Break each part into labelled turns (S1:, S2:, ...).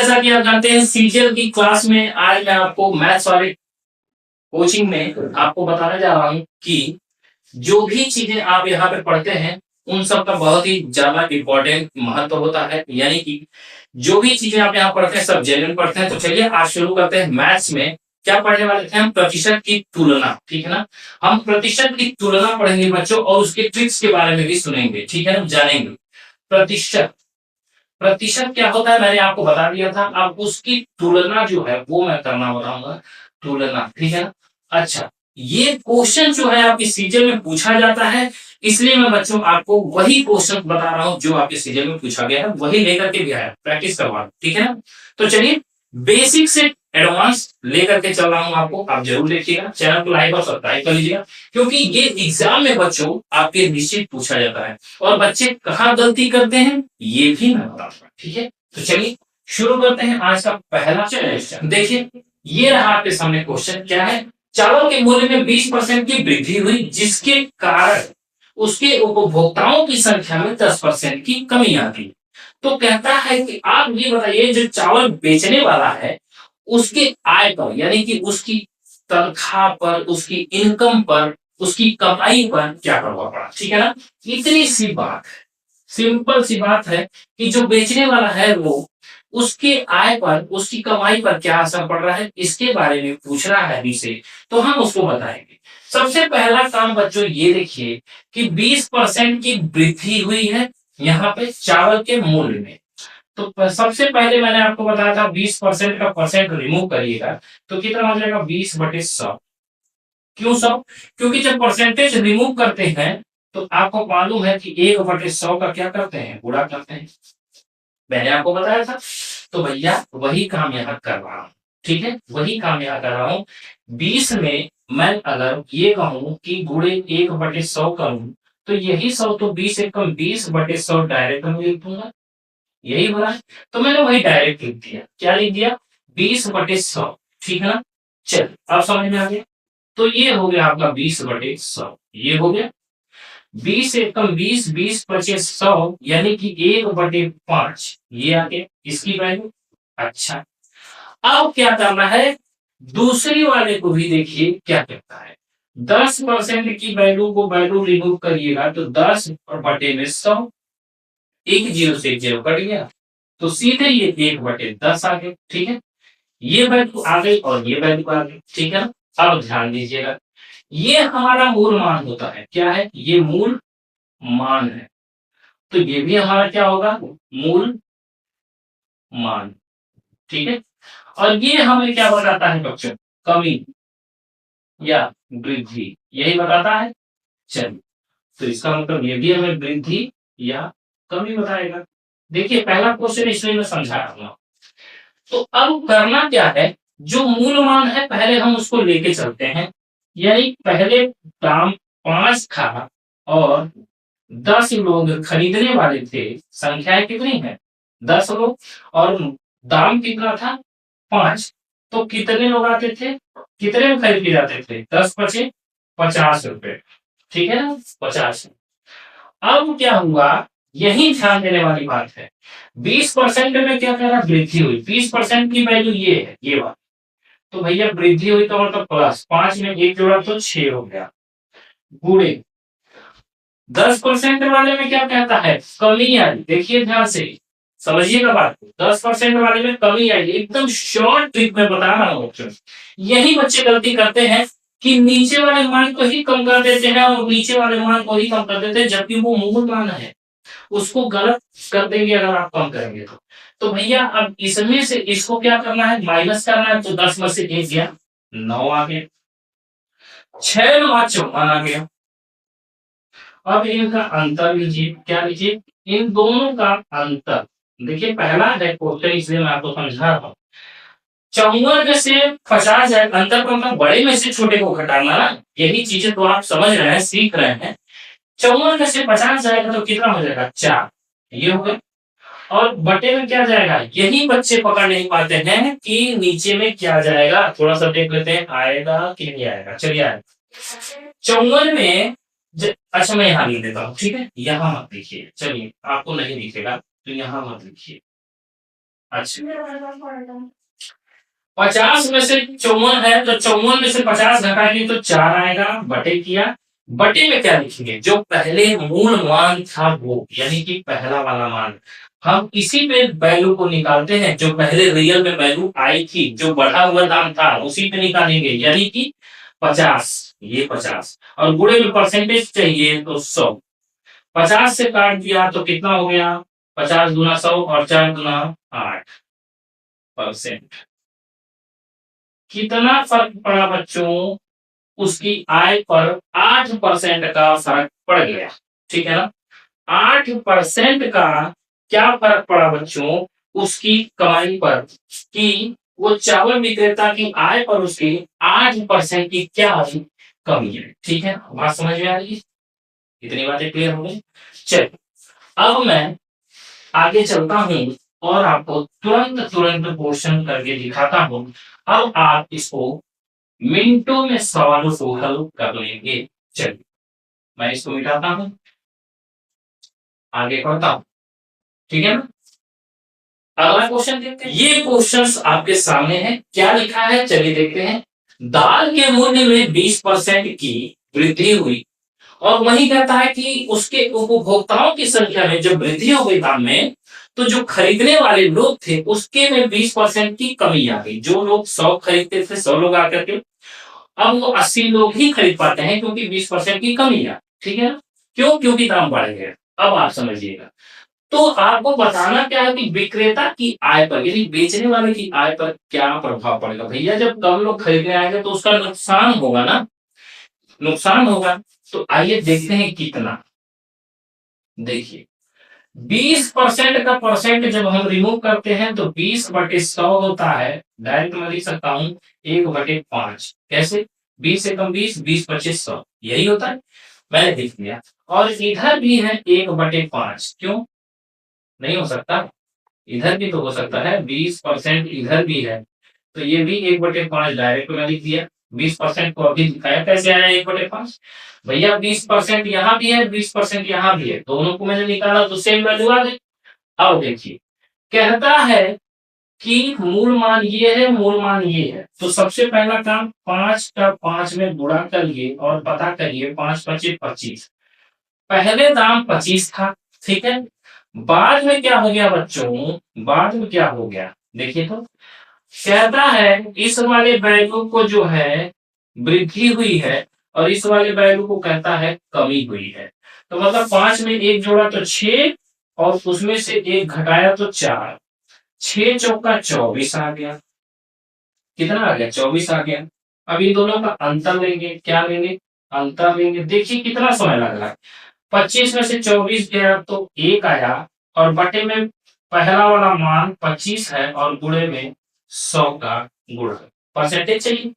S1: जैसा कि आप जानते हैं सीजीएल की क्लास में आज मैं आपको मैथ्स वाले कोचिंग में आपको बताने जा रहा हूँ कि जो भी चीजें आप यहाँ पे पढ़ते हैं उन सब का बहुत ही ज्यादा इम्पोर्टेंट महत्व होता है। यानी कि जो भी चीजें आप यहाँ पढ़ते हैं सब जेन्युइन पढ़ते हैं। तो चलिए आज शुरू करते हैं। मैथ्स में क्या पढ़ने वाले थे हम? प्रतिशत की तुलना। ठीक है ना, हम प्रतिशत की तुलना पढ़ेंगे बच्चों और उसके ट्रिक्स के बारे में भी सुनेंगे। ठीक है ना, जानेंगे। प्रतिशत प्रतिशत क्या होता है मैंने आपको बता दिया था। अब उसकी तुलना जो है वो मैं करना बताऊंगा। तुलना, ठीक है ना। अच्छा, ये क्वेश्चन जो है आपकी सीजन में पूछा जाता है, इसलिए मैं बच्चों आपको वही क्वेश्चन बता रहा हूं जो आपके सीजन में पूछा गया है, वही लेकर के भी आया, प्रैक्टिस करवा रहा हूं। ठीक है ना, तो चलिए बेसिक से एडवांस लेकर के चल रहा हूं आपको। आप जरूर देखिएगा, चैनल को लाइक और सब्सक्राइब कर लीजिएगा, क्योंकि ये एग्जाम में बच्चों आपके निश्चित पूछा जाता है और बच्चे कहाँ गलती करते हैं ये भी मैं बताऊंगा। ठीक है, तो चलिए शुरू करते हैं आज का पहला क्वेश्चन। देखिए ये रहा आपके सामने क्वेश्चन। क्या है? चावल के मूल्य में 20% की वृद्धि हुई, जिसके कारण उसके उपभोक्ताओं की संख्या में 10% की कमी आती। तो कहता है कि आप ये बताइए जो चावल बेचने वाला है उसके आय पर, यानी कि उसकी तनख्वाह पर, उसकी इनकम पर, उसकी कमाई पर क्या प्रभाव पड़ा। ठीक है ना, इतनी सी बात है, सिंपल सी बात है कि जो बेचने वाला है वो उसके आय पर, उसकी कमाई पर क्या असर पड़ रहा है, इसके बारे में पूछ रहा है हमसे, तो हम उसको बताएंगे। सबसे पहला काम बच्चों ये देखिए कि 20% की वृद्धि हुई है यहाँ पे चावल के मूल्य में। तो सबसे पहले मैंने आपको बताया था 20% का परसेंट रिमूव करिएगा तो कितना हो जाएगा? 20/100। क्यों 100? क्योंकि जब परसेंटेज रिमूव करते हैं तो आपको मालूम है कि 1/100 का क्या करते हैं? गुणा करते हैं। मैंने आपको बताया था। तो भैया वही काम यहाँ कर रहा हूँ। ठीक है, वही काम यहाँ कर रहा हूँ। 20 में मैं अगर ये कहूँ कि गुणे 1/100 करूँ तो यही 100 तो 20 एकम 20/100 डायरेक्ट में लिख दूंगा। यही हो रहा है, तो मैंने वही डायरेक्ट लिख दिया। क्या लिख दिया? 20/100। ठीक है ना, चल अब समझ में आ गया। तो ये हो गया आपका 20/100। ये हो गया 20 एकम 20, 20/100 यानी कि 1/5। ये आ गया इसकी वैल्यू। अच्छा, अब क्या करना है? दूसरी वाले को भी देखिए क्या कहता है। 10% की वैल्यू को वैल्यू रिमूव करिएगा तो 10/100, एक जीरो से एक जीरो कट गया तो सीधे ये 1/10 आ गए। ठीक है, ये वैल्यू आ गई और ये वैल्यू आ गई। ठीक है ना, अब ध्यान दीजिएगा, ये हमारा मूल मान होता है। क्या है? ये मूल मान है। तो ये भी हमारा क्या होगा? मूल मान। ठीक है, और ये हमें क्या बताता है बच्चों? कमी या वृद्धि, यही बताता है। चलिए, तो इसका मतलब ये भी हमें वृद्धि या कमी बताएगा। देखिए पहला क्वेश्चन इसलिए मैं समझा रहा हूँ। तो अब करना क्या है? जो मूल मान है पहले हम उसको लेके चलते हैं। यानी पहले दाम 5 था और 10 लोग खरीदने वाले थे। संख्याएं कितनी है? 10 लोग, और दाम कितना था? 5। तो कितने लोग आते थे? कितने में खरीदे जाते थे? 10 × 5 = 50 रुपए। ठीक है ना, 50। अब क्या हुआ? यही ध्यान देने वाली बात है। 20% में क्या कह रहा? वृद्धि हुई। 20% की वैल्यू ये है, ये बात। तो भैया वृद्धि हुई तो मतलब प्लस 5 में एक जोड़ा तो 6 हो गया, गुणे 10% वाले में क्या कहता है? कमी आई। देखिए ध्यान से समझिएगा बात को। 10% वाले में कमी आई। एकदम शॉर्ट ट्रिक में बता रहा हूँ बच्चों। यही बच्चे गलती करते हैं कि नीचे वाले मान को ही कम कर देते हैं और नीचे वाले मान को ही कम कर देते हैं, जबकि वो मूल मान है। उसको गलत कर देंगे अगर आप कम करेंगे तो भैया अब इसमें से इसको क्या करना है? माइनस करना है। तो 10 में से 1 गया, 9 आ गया। 6 9 54 आ गया। अब इनका अंतर लीजिए। क्या लीजिए? इन दोनों का अंतर। देखिए पहला है क्वेश्चन, इसलिए मैं आपको समझा रहा हूँ। 54 में से 50 जाएगा, अंतर को मतलब बड़े में से छोटे को घटाना ना। यही चीजें तो आप समझ रहे हैं, सीख रहे हैं। 54 में से 50 जाएगा तो कितना हो जाएगा? 4। ये हो गया। और बटे में क्या जाएगा? यही बच्चे पकड़ नहीं पाते हैं कि नीचे में क्या जाएगा। थोड़ा सा देख लेते हैं, आएगा कि नहीं आएगा। चलिए आएगा 54 में अच्छा मैं यहाँ लिख देता हूँ। ठीक है, यहाँ मत लिखिए। चलिए आपको नहीं दिखेगा तो यहाँ मत लिखिए। अच्छा, 50 में से 54 है तो 54 में से 50 घटाएंगे तो 4 आएगा, बटे किया। बटे में क्या लिखेंगे, जो पहले मूल मान था वो, यानी कि पहला वाला मान, हम इसी पे वैल्यू को निकालते हैं। जो पहले रियल में वैल्यू आई थी, जो बढ़ा हुआ दाम था, उसी पे निकालेंगे, यानी कि 50, ये 50, और गुणे में परसेंटेज चाहिए तो 100। 50 से काट दिया तो कितना हो गया, 50 गुना 100 और 4 गुना 8%। कितना फर्क पड़ा बच्चों, उसकी आय पर 8% का फर्क पड़ गया। ठीक है ना, 8% का क्या फर्क पड़ा बच्चों, उसकी कमाई पर, कि वो चावल विक्रेता की आय पर उसकी 8% की क्या आई, कमी है। ठीक है, बात समझ में आ रही है, इतनी बातें क्लियर हो गई। चल, अब मैं आगे चलता हूँ और आपको तुरंत तुरंत क्वेश्चन करके दिखाता हूँ। अब आप इसको मिनटों में सवालों को हल कर लेंगे। चलिए, मैं इसको मिटाता हूँ, आगे बढ़ता हूँ। ठीक है ना, अगला क्वेश्चन देखते हैं। ये क्वेश्चन आपके सामने है, क्या लिखा है चलिए देखते हैं। दाल के मूल्य में 20% की वृद्धि हुई, और वही कहता है कि उसके उपभोक्ताओं की संख्या में जब वृद्धि हो गई दाम में, तो जो खरीदने वाले लोग थे उसके में 20% की कमी आ गई। जो लोग 100 खरीदते थे, 100 लोग आकर के, अब वो 80 लोग ही खरीद पाते हैं, क्योंकि 20% की कमी है। ठीक है, क्यों, क्योंकि दाम बढ़ गए। अब आप समझिएगा, तो आपको बताना क्या है कि विक्रेता की आय पर, यानी बेचने वाले की आय पर क्या प्रभाव पड़ेगा। भैया जब कम लोग खरीदने आएंगे तो उसका नुकसान होगा ना, नुकसान होगा। तो आइए देखते हैं कितना। देखिए, 20% का परसेंट जब हम रिमूव करते हैं तो 20/100 होता है। डायरेक्ट मैं लिख सकता हूं 1/5। कैसे, 20 से कम 20, 20/25 100, यही होता है, मैंने लिख दिया। और इधर भी है 1/5, क्यों नहीं हो सकता, इधर भी तो हो सकता है, 20% इधर भी है, तो ये भी 1/5 डायरेक्ट में लिख दिया। 20% को अभी दिखाया कैसे आया 1/5, भैया 20% यहाँ भी है, 20% यहाँ भी है, दोनों को मैंने निकाला तो सेम वैल्यू आ गई। अब देखिए, कहता है कि मूल मान ये है, मूल मान ये है, तो सबसे पहला काम 5 का 5 में गुणा करिए और पता करिए, 5×5=25। पहले दाम 25 था, ठीक है, बाद में क्या हो गया बच्चों, बाद में क्या हो गया, देखिए तो, कहता है इस वाले वैल्यू को जो है वृद्धि हुई है, और इस वाले वैल्यू को कहता है कमी हुई है। तो मतलब 5 में एक जोड़ा तो 6, और उसमें से एक घटाया तो 4, 6×4 = 24 आ गया। कितना आ गया, 24 आ गया। अब इन दोनों का अंतर लेंगे, क्या लेंगे, अंतर लेंगे। देखिए कितना समय लग रहा है, 25 में से 24 गया तो 1 आया, और बटे में पहला वाला मान 25 है, और गुणे में 100 का गुणा, परसेंटेज चाहिए।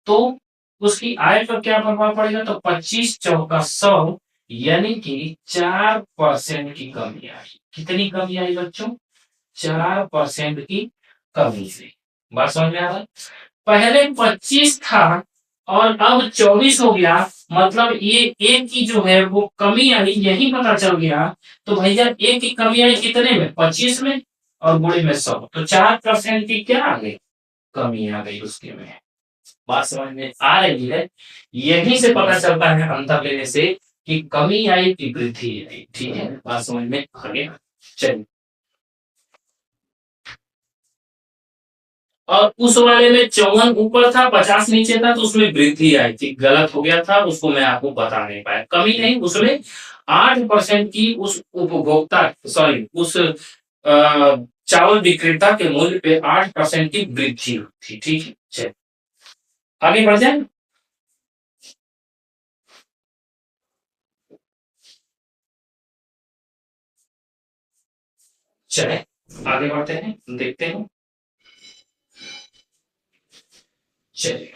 S1: तो उसकी आय पर क्या प्रभाव पड़ेगा, तो 25×4 = 100, यानी कि 4% की कमी आई। कितनी कमी आई बच्चों, 4% की कमी से। बात समझ में आ रहा है, पहले 25 था और अब 24 हो गया, मतलब ये एक की जो है वो कमी आई, यही पता चल गया। तो भैया एक की कमी आई कितने में, 25 में, और गुणे में 100, तो 4% की क्या आ गई, कमी आ गई उसके में। बात समझ में आ रही है, यही से पता चलता है अंतर लेने से कि कमी आई कि वृद्धि आई। ठीक है, बात समझ में आ गया। चलिए, और उस वाले में 54 ऊपर था, 50 नीचे था, तो उसमें वृद्धि आई थी, गलत हो गया था, उसको मैं आपको बता नहीं पाया। कमी नहीं, उसमें 8% की उस उपभोक्ता, सॉरी उस चावल विक्रेता के मूल्य पे 8% की वृद्धि हुई थी। ठीक है, चलिए आगे बढ़ जाए। चले आगे बढ़ते हैं, देखते हैं। चलिए,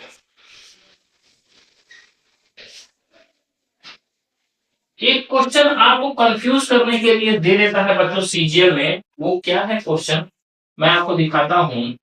S1: एक क्वेश्चन आपको कंफ्यूज करने के लिए दे देता है बच्चों सीजीएल में, वो क्या है क्वेश्चन, मैं आपको दिखाता हूं।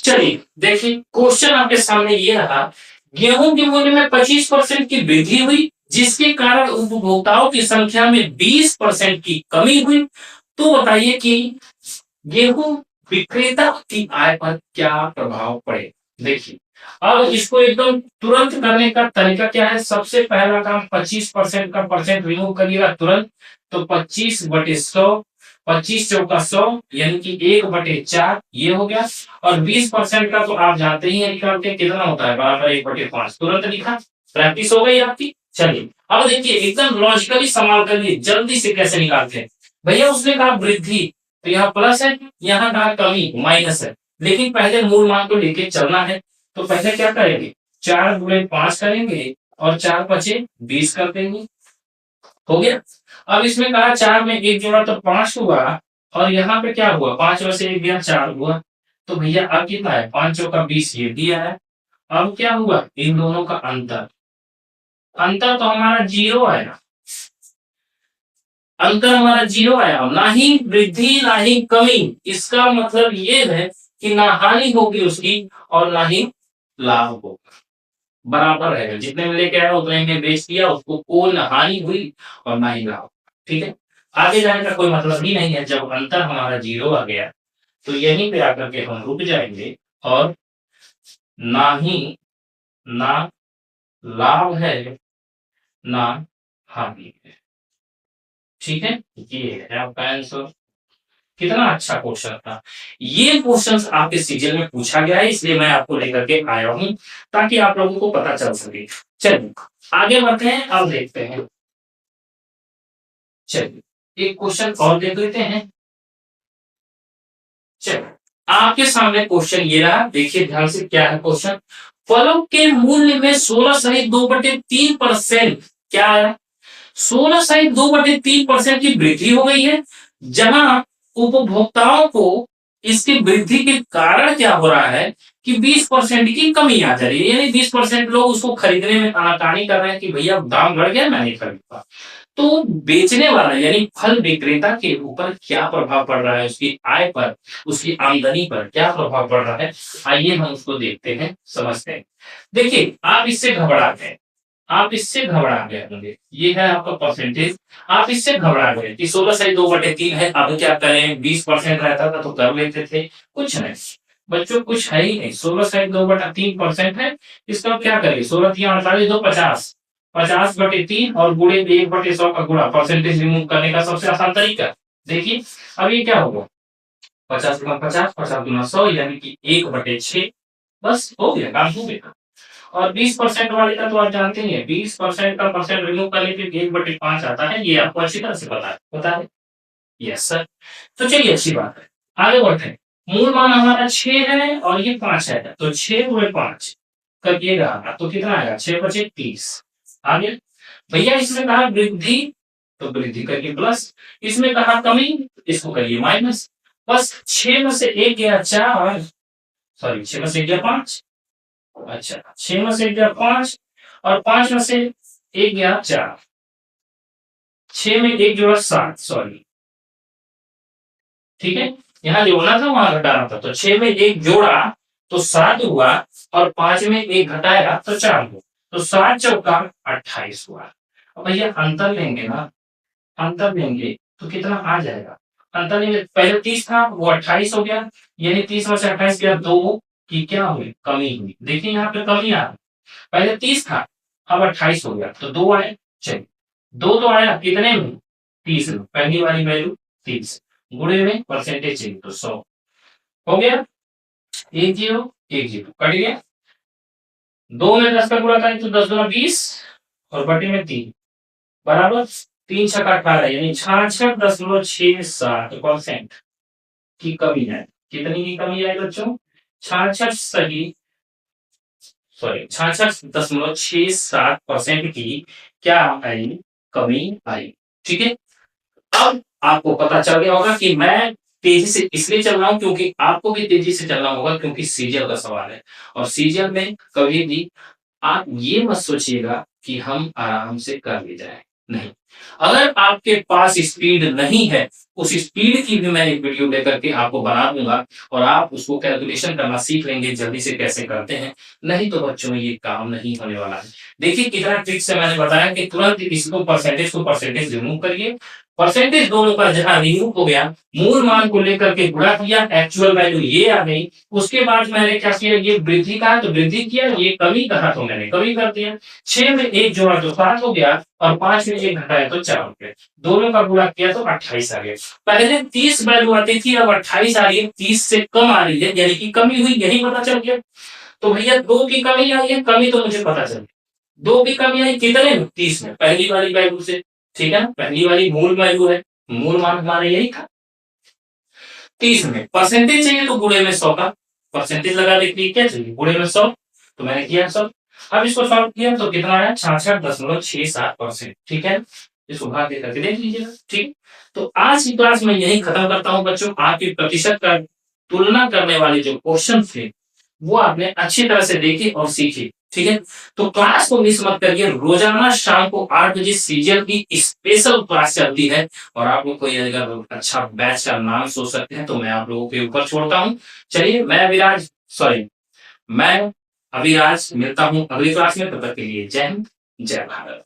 S1: चलिए देखिए, क्वेश्चन आपके सामने ये रहा, गेहूं के मूल्य में 25% की वृद्धि हुई, जिसके कारण उपभोक्ताओं की संख्या में 20% की कमी हुई। तो बताइए कि गेहूं विक्रेता की आय पर क्या प्रभाव पड़े। देखिए, अब इसको एकदम तुरंत करने का तरीका क्या है। सबसे पहला काम, 25% का परसेंट रिमूव करिएगा तुरंत। तो 25/100, 25×4 यानी कि 1/4 ये हो गया। और 20% का तो आप जानते ही हैं निकाल के कितना होता है, बराबर 1/5। तुरंत लिखा, प्रैक्टिस हो गई आपकी। चलिए अब देखिए, एकदम लॉजिकली सवाल करिए, जल्दी से कैसे निकालते हैं। भैया उसने कहा वृद्धि, तो यहाँ प्लस है, यहाँ कहा कमी माइनस है, लेकिन पहले मूल मान को लेके चलना है। तो पहले क्या करेंगे, 4×5 करेंगे और 4×5 = 20 कर देंगे। हो गया। अब इसमें कहा 4 में 1 जोड़ा तो 5 हुआ, और यहाँ पे क्या हुआ, 5 में से 1 गया 4 हुआ। तो भैया अब कितना है, 5×4 = 20 ये दिया है। अब क्या हुआ, इन दोनों का अंतर, अंतर तो हमारा 0 आया, अंतर हमारा 0 आया, ना ही वृद्धि ना ही कमी। इसका मतलब ये है कि ना हानि होगी उसकी और ना ही लाभ होगा, बराबर है। जितने में लेके आया उतने में बेच दिया, उसको कोई ना हानि हुई और ना ही लाभ। ठीक है, आगे जाने का कोई मतलब ही नहीं है। जब अंतर हमारा 0 आ गया, तो यहीं पे आकर के हम रुक जाएंगे, और ना ही, ना लाभ है ना हानि है। ठीक है, ये है आपका आंसर। कितना अच्छा क्वेश्चन था। ये क्वेश्चंस आपके सीजन में पूछा गया है, इसलिए मैं आपको लेकर के आया हूं, ताकि आप लोगों को पता चल सके। चलिए आगे बढ़ते हैं, अब देखते हैं। चलिए एक क्वेश्चन और देख लेते हैं। चलिए आपके सामने क्वेश्चन ये रहा, देखिए ध्यान से क्या है क्वेश्चन। फलों के मूल्य में 16 सहित 2/3% क्या है, 16 सहित 2/3% की वृद्धि हो गई है, जहां उपभोक्ताओं को इसकी वृद्धि के कारण क्या हो रहा है कि 20% की कमी आ जा रही है। यानी 20% लोग उसको खरीदने में आनाकानी कर रहे हैं कि भैया दाम बढ़ गया, मैं नहीं खरीदूंगा। तो बेचने वाला यानी फल विक्रेता के ऊपर क्या प्रभाव पड़ रहा है, उसकी आय पर, उसकी आमदनी पर क्या प्रभाव पड़ रहा है, आइए हम उसको देखते हैं, समझते हैं। देखिए आप इससे घबरा गए, आप इससे घबरा गए होंगे, ये है आपका परसेंटेज। आप इससे घबरा गए कि 16 सही 2/3 है, अब क्या करें, 20% रहता था तो कर लेते थे। कुछ नहीं बच्चों, कुछ है ही नहीं। 16 सही 2/3% है, इसका क्या करें, 16×3 = 48, 2 50, 50/3 और गुणे 1/100 का गुणा, परसेंटेज रिमूव करने का सबसे आसान तरीका। देखिए अब ये क्या होगा, 50×50, 50×100 यानी कि 1/6। बस हो गया, काम हो गया। और 20% वाले का तो आप जानते ही हैं, 20% का परसेंट रिमूव करने पे 1/5 आता है, ये आपको अच्छी तरह से पता है। Yes sir. तो चलिए अच्छी बात है, आगे बढ़ते हैं। मूल मान हमारा 6 है और ये 5 है, तो 6×5 करिएगा तो कितना आएगा, 6×5 = 30। आगे भैया इसमें कहा वृद्धि, तो वृद्धि करिए प्लस, इसमें कहा कमी, इसको करिए माइनस। बस 6 में से 1 गया 4, सॉरी 6 में से 1 गया 5, अच्छा 6 में से 1 गया 5 और 5 में से 1 गया 4, 6 में 1 जोड़ा 7, सॉरी ठीक है, यहाँ जोड़ना था वहां घटाना था, तो 6 में 1 जोड़ा तो 7 हुआ, और 5 में 1 घटाया तो 4 हुआ, तो 7×4 = 28 हुआ। अब भैया अंतर लेंगे ना, अंतर लेंगे तो कितना आ जाएगा, अंतर लेंगे, पहले 30 था वो 28 हो गया, यानी 30 में से 28 गया 2 की क्या हुई, कमी हुई। देखिए यहाँ पे कमी आ रही, पहले 30 था अब 28 हो गया, तो 2 आए। चलिए 2 तो आया कितने में, 30 में, पहली वाली वैल्यू 30, गुणे में परसेंटेज चाहिए तो 100 हो गया। 1 0 1 0 कट गया, 2 में 10 का गुणा करें तो 10×2 = 20 और बटे में 3 बराबर 3×6 = 18, यानी 66.67% की कमी है। कितनी की कमी है बच्चों, 66.67% की क्या आई, कमी आई। ठीक है, अब आपको पता चल गया होगा कि मैं तेजी से इसलिए चल रहा हूं क्योंकि आपको भी तेजी से चलना होगा, क्योंकि सीजीएल का सवाल है। और सीजीएल में कभी भी आप ये मत सोचिएगा कि हम आराम से कर ले जाए, नहीं। अगर आपके पास स्पीड नहीं है, उस स्पीड की भी मैं एक वीडियो लेकर के आपको बना दूंगा और आप उसको कैलकुलेशन करना सीख लेंगे जल्दी से कैसे करते हैं। नहीं तो बच्चों ये काम नहीं होने वाला है। देखिए कितना ट्रिक से मैंने बताया कि तुरंत इसको परसेंटेज को परसेंटेज रिमूव करिए। परसेंटेज दोनों का जहां रिमूव हो गया, मूल मान को लेकर के गुणा किया, एक्चुअल वैल्यू ये आ गई। उसके बाद मैंने क्या किया, ये वृद्धि कहा तो वृद्धि किया, ये कमी कहा तो मैंने कमी कर दिया। 6 में 1 जोड़ा तो 7 हो गया और 5 में 1 घटाया तो 4 हो गया। दोनों का गुणा किया तो 28 आ गया। पहले 30 वैल्यू आती थी, अब 28 आ रही है, 30 से कम आ रही है, यानी कि कमी हुई, यही पता चल गया। तो भैया 2 की कमी आई है, कमी तो मुझे पता चल गई। 2 की कमी आई कितने में? 30 में, पहली वाली वैल्यू से। ठीक है ना, पहली वाली मूल वैल्यू है, मूल मान हमारा यही था। 30 में परसेंटेज चाहिए तो गुणे में 100 का परसेंटेज लगा देखिए, क्या चाहिए, गुणे में 100। तो मैंने किया 100। अब इसको सॉल्व किया तो कितना आया, 66.67%। ठीक है, इसको भाग दे करके देख लीजिएगा। ठीक, तो आज की क्लास में यही खत्म करता हूं बच्चों। आपके प्रतिशत का तुलना करने वाले जो क्वेश्चन थे वो आपने अच्छी तरह से देखे और सीखे। ठीक है, तो क्लास को मिस मत करिए। रोजाना शाम को 8 बजे सीजीएल की स्पेशल क्लास चलती है और आप लोग कोई अगर अच्छा बैच का नाम सोच सकते हैं तो मैं आप लोगों के ऊपर छोड़ता हूँ। चलिए मैं अभिराज मिलता हूँ अगली क्लास में। तब तक के लिए जय हिंद, जय भारत।